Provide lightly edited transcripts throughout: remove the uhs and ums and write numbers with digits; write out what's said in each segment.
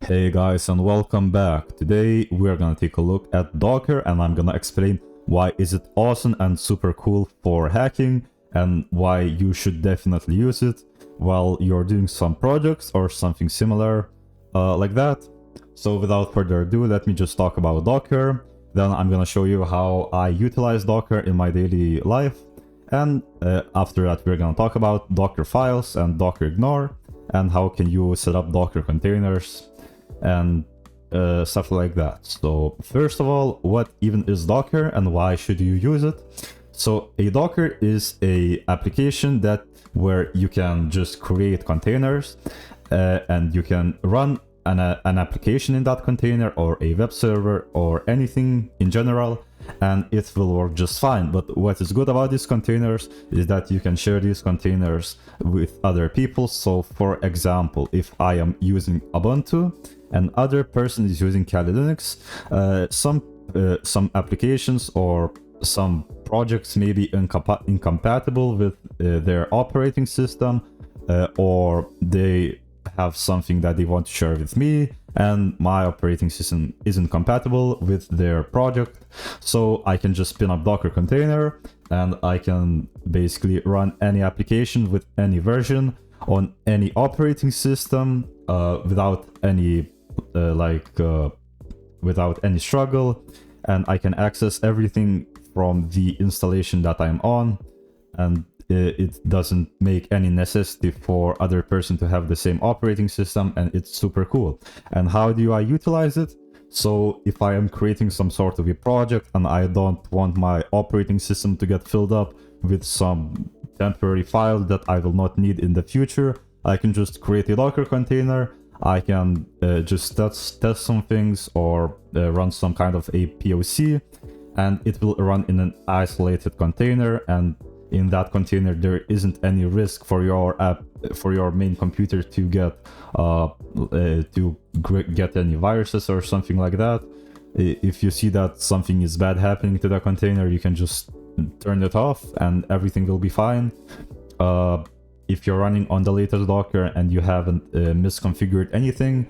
Hey guys, and welcome back. Today we're gonna take a look at Docker, and I'm gonna explain why is it awesome and super cool for hacking and why you should definitely use it while you're doing some projects or something similar like that. So without further ado, let me just talk about Docker. Then I'm gonna show you how I utilize Docker in my daily life. And after that, we're gonna talk about Docker files and Docker ignore and how can you set up Docker containers and stuff like that. So first of all, what even is Docker and why should you use it? So a Docker is a application that where you can just create containers and you can run an application in that container or a web server or anything in general, and it will work just fine. But what is good about these containers is that you can share these containers with other people. So for example, if I am using Ubuntu and other person is using Kali Linux, some applications or some projects may be incompatible with their operating system, or they have something that they want to share with me and my operating system isn't compatible with their project. So I can just spin up Docker container and I can basically run any application with any version on any operating system without any without any struggle, and I can access everything from the installation that I'm on, and it doesn't make any necessity for other person to have the same operating system, and it's super cool. And how do I utilize it? So if I am creating some sort of a project and I don't want my operating system to get filled up with some temporary file that I will not need in the future, I can just create a Docker container. I can just test some things or run some kind of a POC, and it will run in an isolated container, and in that container there isn't any risk for your app, for your main computer to get any viruses or something like that. If you see that something is bad happening to the container, you can just turn it off and everything will be fine. If you're running on the latest Docker and you haven't misconfigured anything,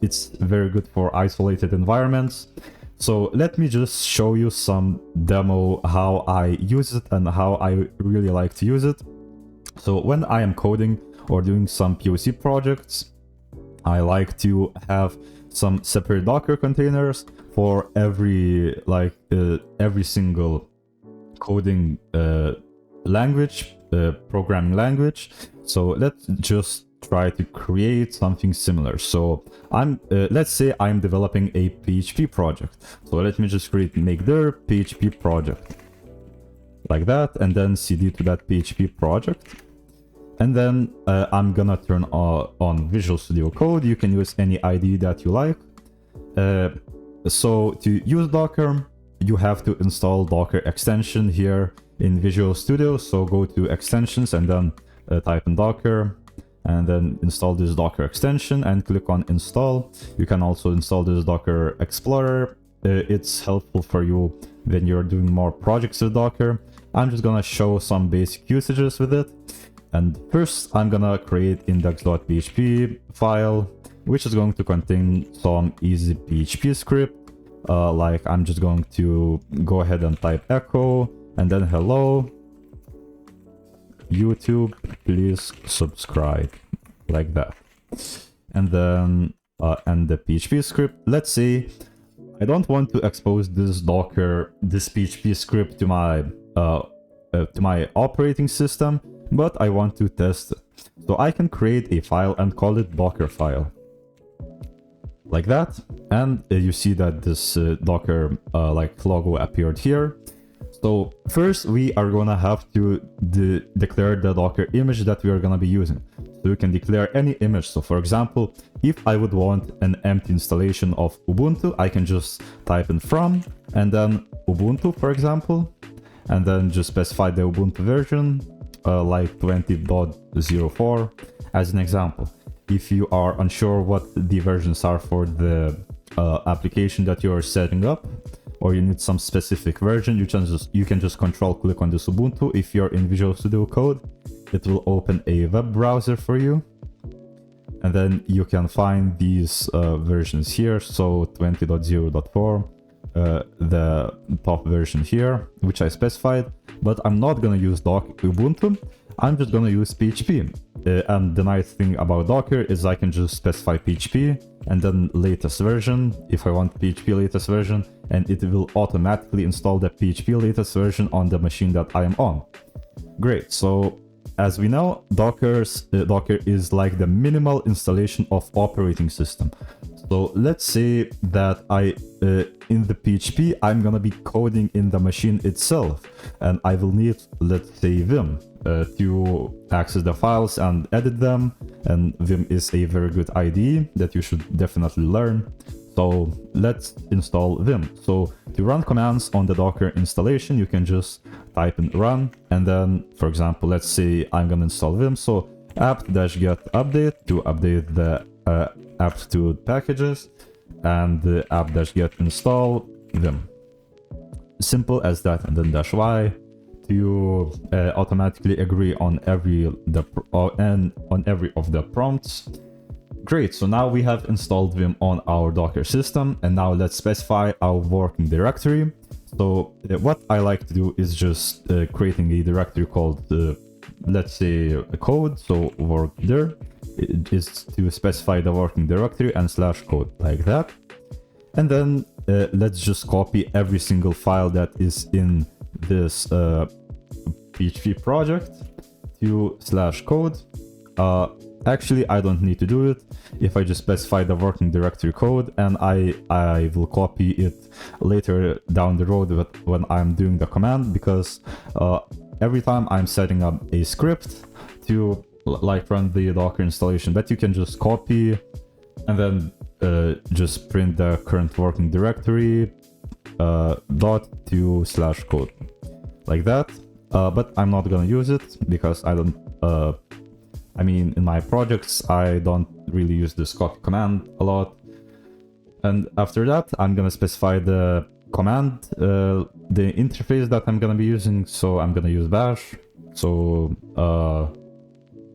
it's very good for isolated environments. So let me just show you some demo how I use it and how I really like to use it. So when I am coding or doing some POC projects, I like to have some separate Docker containers for every single coding language, programming language. So let's just try to create something similar. So let's say I'm developing a PHP project. So let me just make their PHP project like that, and then cd to that PHP project. And then I'm gonna turn on Visual Studio Code. You can use any IDE that you like. So to use Docker, you have to install Docker extension here in Visual Studio. So go to extensions and then type in Docker, and then install this Docker extension and click on install. You can also install this Docker Explorer. It's helpful for you when you're doing more projects with Docker. I'm just gonna show some basic usages with it. And first I'm gonna create index.php file, which is going to contain some easy PHP script. Like I'm just going to go ahead and type echo and then hello YouTube, please subscribe, like that. And then and the PHP script, let's say I don't want to expose this PHP script to my operating system, but I want to test it. So I can create a file and call it Dockerfile, like that. And you see that this Docker logo appeared here. So first we are gonna have to declare the Docker image that we are gonna be using. So you can declare any image. So for example, if I would want an empty installation of Ubuntu, I can just type in from and then Ubuntu, for example, and then just specify the Ubuntu version, like 20.04 as an example. If you are unsure what the versions are for the application that you are setting up, or you need some specific version, you can just control click on this Ubuntu. If you're in Visual Studio Code, it will open a web browser for you. And then you can find these versions here. So 20.0.4, the top version here, which I specified, but I'm not gonna use Ubuntu. I'm just gonna use PHP. And the nice thing about Docker is I can just specify PHP and then latest version if I want PHP latest version, and it will automatically install the PHP latest version on the machine that I am on. Great. So as we know, Docker is like the minimal installation of operating system. So let's say that in the PHP, I'm gonna be coding in the machine itself, and I will need, let's say, Vim to access the files and edit them. And Vim is a very good IDE that you should definitely learn. So let's install Vim. So to run commands on the Docker installation, you can just type in run, and then, for example, let's say I'm gonna install Vim. So apt-get update to update the apt2 packages, and the apt-get install Vim. Simple as that, and then -y to automatically agree on every of the prompts. Great, so now we have installed Vim on our Docker system, and now let's specify our working directory. So what I like to do is just creating a directory called, let's say, a code, so work there. It is to specify the working directory and /code, like that. And then let's just copy every single file that is in this PHP project to /code. Actually, I don't need to do it if I just specify the working directory code, and I will copy it later down the road when I'm doing the command, because every time I'm setting up a script to like run the Docker installation, that you can just copy and then just print the current working directory dot to /code, like that. But I'm not gonna use it because I don't. I mean, in my projects, I don't really use this copy command a lot. And after that, I'm gonna specify the command, the interface that I'm gonna be using. So I'm gonna use bash. So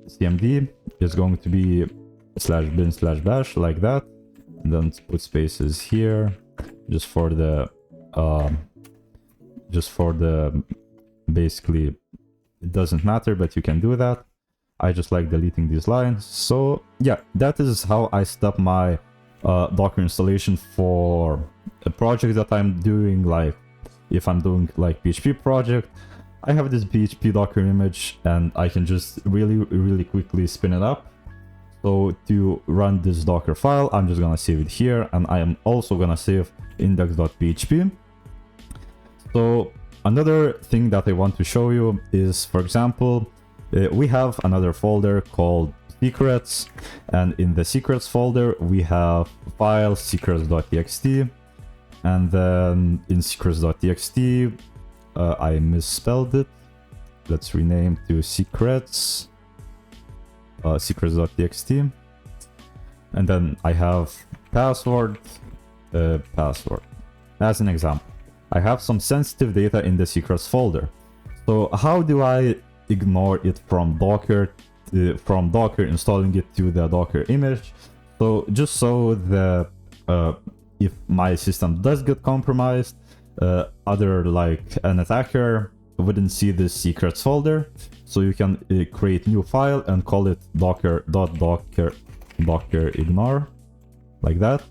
cmd is going to be /bin/bash, like that. And then put spaces here, just for the basically, it doesn't matter, but you can do that. I just like deleting these lines. So yeah, that is how I set up my Docker installation for a project that I'm doing. Like if I'm doing like PHP project, I have this PHP Docker image, and I can just really quickly spin it up. So to run this Docker file, I'm just gonna save it here, and I am also gonna save index.php. So another thing that I want to show you is, for example, we have another folder called secrets, and in the secrets folder we have file secrets.txt, and then in secrets.txt I misspelled it. Let's rename to secrets secrets.txt, and then I have password as an example. I have some sensitive data in the secrets folder. So how do I ignore it from Docker, installing it to the Docker image? So just so the if my system does get compromised, other like an attacker wouldn't see this secrets folder. So you can create new file and call it docker ignore, like that.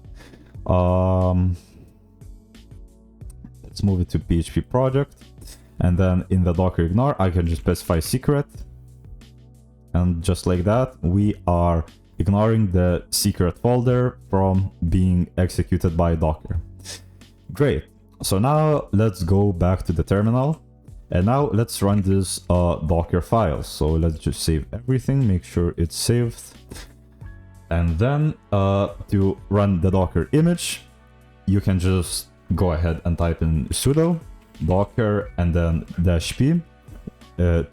Let's move it to PHP project. And then in the Docker ignore, I can just specify secret. And just like that, we are ignoring the secret folder from being executed by Docker. Great. So now let's go back to the terminal. And now let's run this Docker file. So let's just save everything, make sure it's saved. And then to run the Docker image, you can just go ahead and type in sudo docker and then -p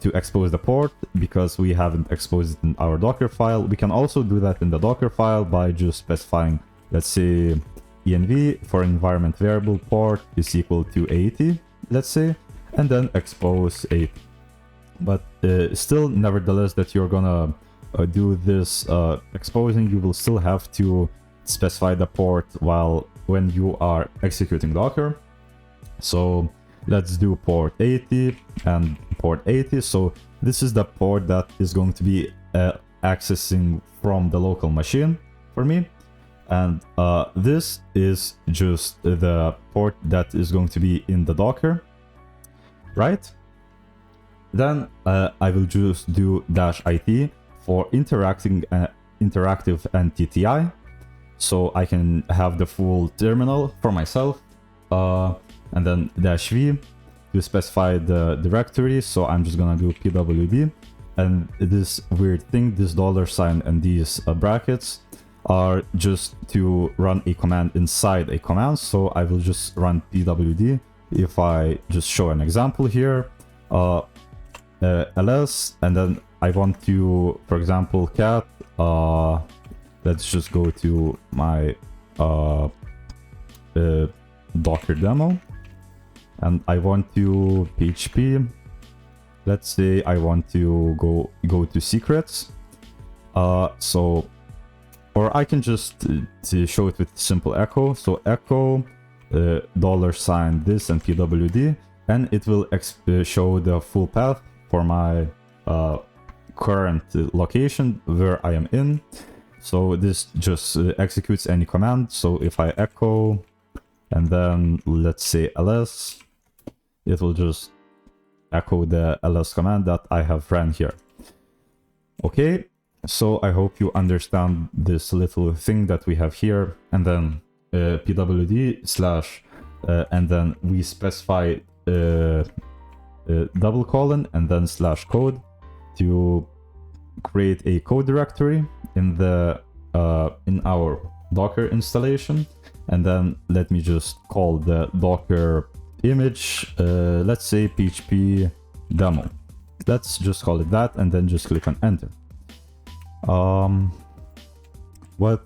to expose the port, because we haven't exposed it in our Docker file. We can also do that in the Docker file by just specifying, let's say, env for environment variable port is equal to 80, let's say, and then expose 80. But still, nevertheless, that you're gonna do this exposing, you will still have to specify the port when you are executing Docker. So let's do port 80 and port 80. So this is the port that is going to be accessing from the local machine for me. And this is just the port that is going to be in the Docker, right? Then I will just do -it for interactive and TTI, so I can have the full terminal for myself, and then -v to specify the directory. So I'm just gonna do pwd, and this weird thing, this $sign and these brackets are just to run a command inside a command. So I will just run pwd. If I just show an example here, ls, and then I want to, for example, cat, let's just go to my Docker demo, and I want to PHP, let's say I want to go to secrets, so, or I can just to show it with simple echo, so echo $sign this and pwd, and it will show the full path for my current location where I am in. So this just executes any command. So if I echo and then let's say ls, it will just echo the ls command that I have ran here. Okay, so I hope you understand this little thing that we have here, and then pwd / and then we specify double colon and then /code to create a code directory in the in our Docker installation, and then let me just call the Docker image, let's say PHP demo. Let's just call it that, and then just click on enter. What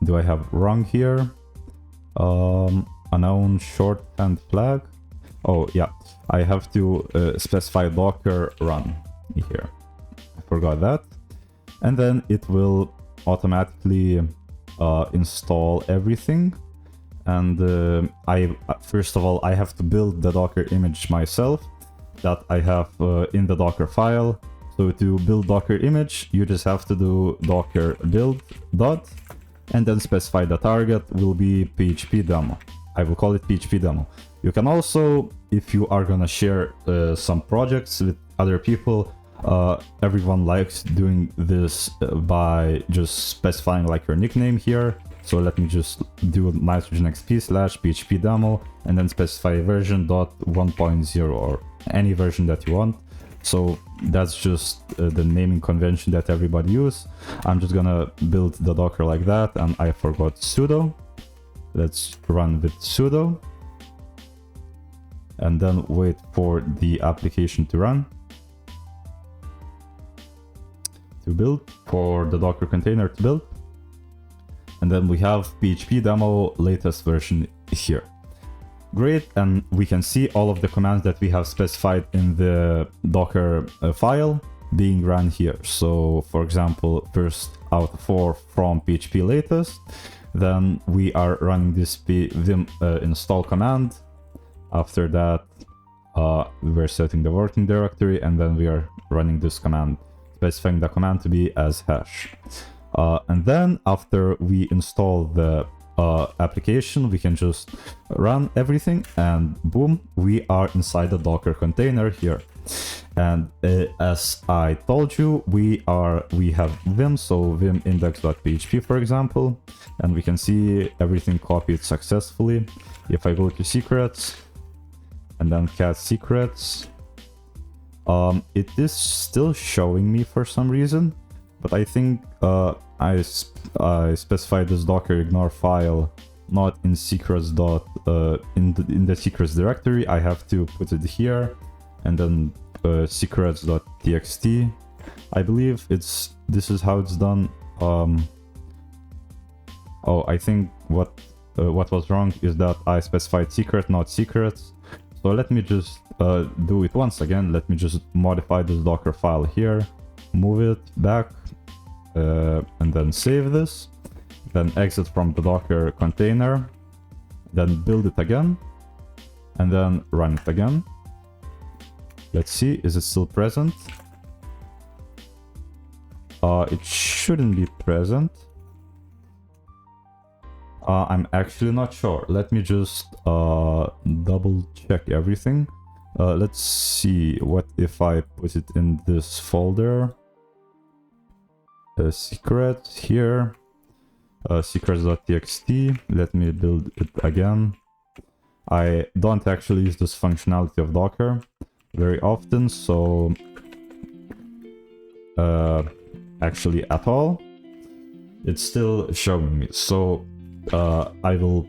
do I have wrong here? Unknown shorthand flag. Oh yeah, I have to specify Docker run here. I forgot that. And then it will automatically install everything. And first of all, I have to build the Docker image myself that I have in the Dockerfile. So to build Docker image, you just have to do docker build dot, and then specify the target will be PHP demo. I will call it PHP demo. You can also, if you are gonna share some projects with other people, everyone likes doing this by just specifying like your nickname here. So let me just do nitrogenxp / PHP demo, and then specify version .1.0 or any version that you want. So that's just the naming convention that everybody uses. I'm just gonna build the Docker like that, and I forgot sudo. Let's run with sudo, and then wait for the application to run, to build, for the Docker container to build. And then we have PHP demo latest version here. Great, and we can see all of the commands that we have specified in the Docker file being run here. So for example, first out 4 from PHP latest, then we are running this vim install command. After that, we're setting the working directory, and then we are running this command, specifying the command to be as hash. And then after we install the application, we can just run everything, and boom, we are inside the Docker container here. And as I told you, we have vim, so vim index.php, for example, and we can see everything copied successfully. If I go to secrets and then cat secrets, it is still showing me for some reason, but I think I specified this docker ignore file not in secrets in the secrets directory. I have to put it here, and then secrets.txt. I believe this is how it's done. Oh, I think what was wrong is that I specified secret, not secrets. So let me just do it once again. Let me just modify this Docker file here, move it back, and then save this, then exit from the Docker container, then build it again, and then run it again. Let's see, is it still present? It shouldn't be present. I'm actually not sure. Let me just double check everything. Let's see, what if I put it in this folder? Secret here, secrets.txt. Let me build it again. I don't actually use this functionality of Docker very often, so actually at all. It's still showing me, so I will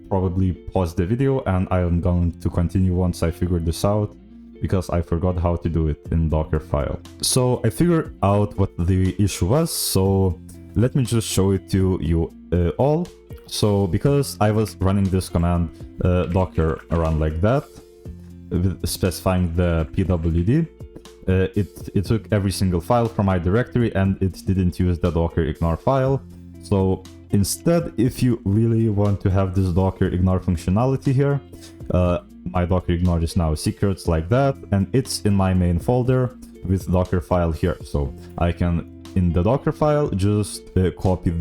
probably pause the video and I'm going to continue once I figure this out, because I forgot how to do it in Dockerfile. So I figured out what the issue was, so let me just show it to you all. So because I was running this command docker run like that, specifying the pwd, it took every single file from my directory and it didn't use the docker ignore file. So instead, if you really want to have this docker ignore functionality here, my docker ignore is now secrets like that, and it's in my main folder with Dockerfile here. So I can, in the Dockerfile, just copy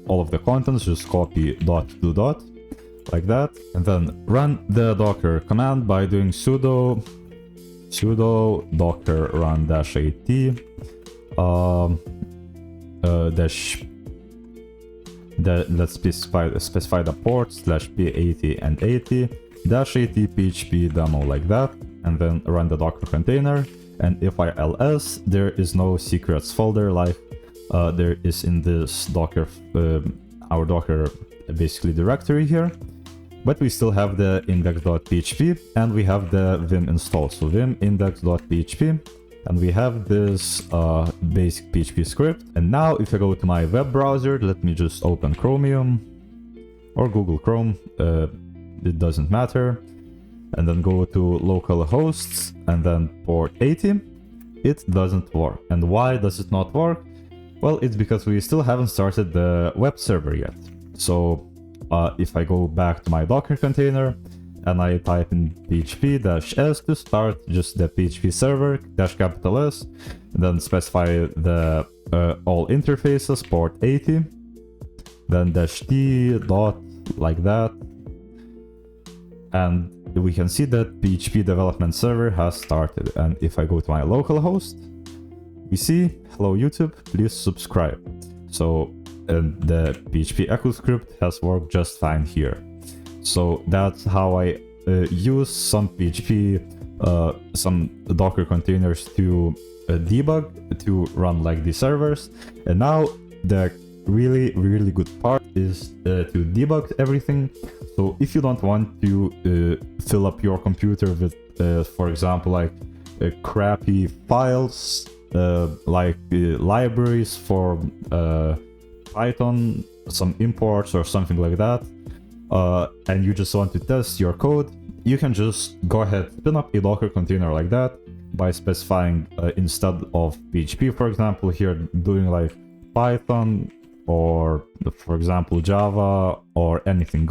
all of the contents, just copy .do dot like that, and then run the docker command by doing sudo docker run -at let's specify the port /p80 and 80 -80 php demo like that, and then run the docker container. And if I ls, there is no secrets folder like there is in this docker, our docker basically directory here. But we still have the index.php and we have the vim installed. So vim index.php, and we have this basic PHP script. And now if I go to my web browser, let me just open Chromium or Google Chrome, it doesn't matter, and then go to local hosts and then port 80. It doesn't work. And why does it not work? Well, it's because we still haven't started the web server yet. So if I go back to my Docker container and I type in php-s to start just the PHP server -S, and then specify the all interfaces, port 80, then -t dot like that, and we can see that PHP development server has started. And if I go to my localhost, we see, hello YouTube, please subscribe. So the PHP echo script has worked just fine here. So that's how I use some PHP, some Docker containers to debug, to run like these servers. And now the really good part is to debug everything. So if you don't want to fill up your computer with, for example, like crappy files, like libraries for Python, some imports or something like that, and you just want to test your code, you can just go ahead, spin up a Docker container like that by specifying instead of PHP, for example, here doing like Python or, for example, Java or anything,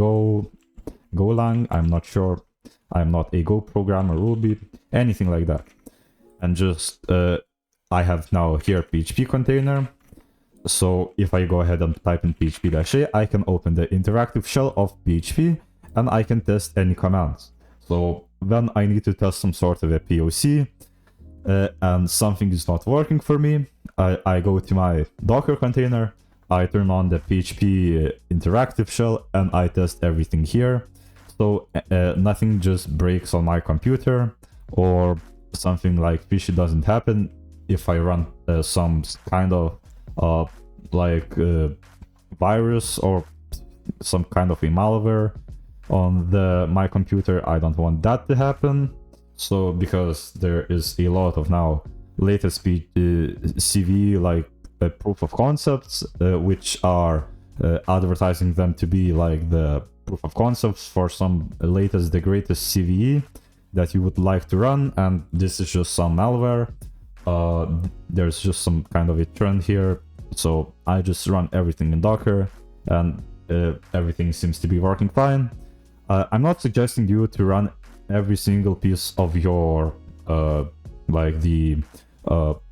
Golang, I'm not sure, I'm not a Go programmer, Ruby, anything like that. And just, I have now here PHP container. So if I go ahead and type in php-a, I can open the interactive shell of PHP and I can test any commands. So when I need to test some sort of a POC and something is not working for me, I go to my Docker container, I turn on the PHP interactive shell and I test everything here. So nothing just breaks on my computer or something like fishy doesn't happen if I run some kind of virus or some kind of a malware on my computer. I don't want that to happen. So because there is a lot of now latest CV like proof of concepts, which are advertising them to be like the proof of concepts for some latest, the greatest CVE that you would like to run, and this is just some malware. There's just some kind of a trend here So I just run everything in Docker, and everything seems to be working fine. I'm not suggesting you to run every single piece of your like the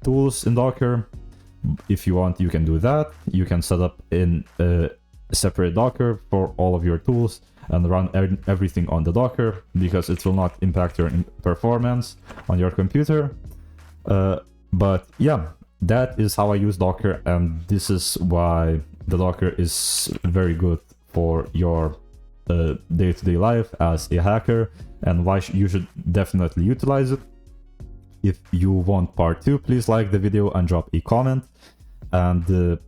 tools in Docker. If you want, you can do that. You can set up in a separate Docker for all of your tools and run everything on the Docker, because it will not impact your performance on your computer. But yeah, that is how I use Docker, and this is why the Docker is very good for your day-to-day life as a hacker, and why you should definitely utilize it. If you want part 2, please like the video and drop a comment. And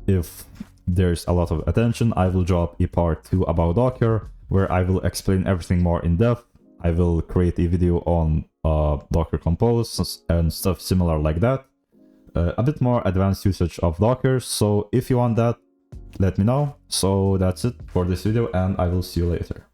if there's a lot of attention, I will drop a part 2 about Docker, where I will explain everything more in depth. I will create a video on Docker Compose and stuff similar like that. A bit more advanced usage of Docker. So if you want that, let me know. So that's it for this video, and I will see you later.